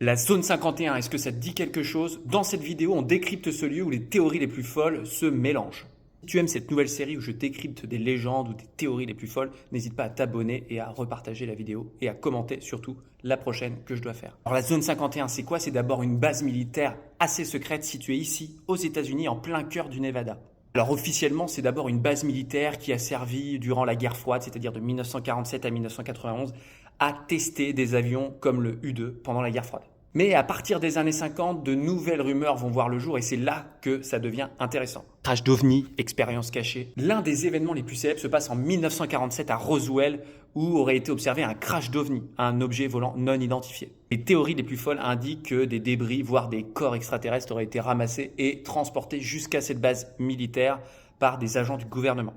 La zone 51, est-ce que ça te dit quelque chose? Dans cette vidéo, on décrypte ce lieu où les théories les plus folles se mélangent. Si tu aimes cette nouvelle série où je décrypte des légendes ou des théories les plus folles, n'hésite pas à t'abonner et à repartager la vidéo et à commenter surtout la prochaine que je dois faire. Alors la zone 51, c'est quoi? C'est d'abord une base militaire assez secrète située ici, aux États-Unis, en plein cœur du Nevada. Alors officiellement, c'est d'abord une base militaire qui a servi durant la guerre froide, c'est-à-dire de 1947 à 1991, à tester des avions comme le U-2 pendant la guerre froide. Mais à partir des années 50, de nouvelles rumeurs vont voir le jour et c'est là que ça devient intéressant. Crash d'OVNI, expérience cachée. L'un des événements les plus célèbres se passe en 1947 à Roswell où aurait été observé un crash d'OVNI, un objet volant non identifié. Les théories les plus folles indiquent que des débris, voire des corps extraterrestres auraient été ramassés et transportés jusqu'à cette base militaire par des agents du gouvernement.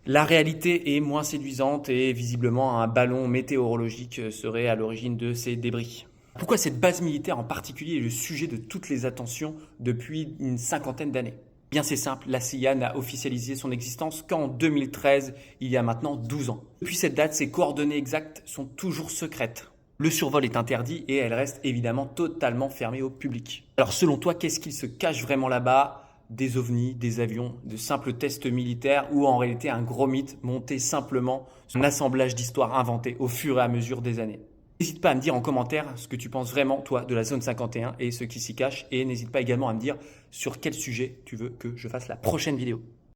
La réalité est moins séduisante et visiblement un ballon météorologique serait à l'origine de ces débris. Pourquoi cette base militaire en particulier est le sujet de toutes les attentions depuis une cinquantaine d'années? Bien c'est simple, la CIA n'a officialisé son existence qu'en 2013, il y a maintenant 12 ans. Depuis cette date, ses coordonnées exactes sont toujours secrètes. Le survol est interdit et elle reste évidemment totalement fermée au public. Alors selon toi, qu'est-ce qu'il se cache vraiment là-bas? Des ovnis, des avions, de simples tests militaires ou en réalité un gros mythe monté simplement sur un assemblage d'histoires inventées au fur et à mesure des années? N'hésite pas à me dire en commentaire ce que tu penses vraiment, toi, de la zone 51 et ce qui s'y cache. Et n'hésite pas également à me dire sur quel sujet tu veux que je fasse la prochaine vidéo.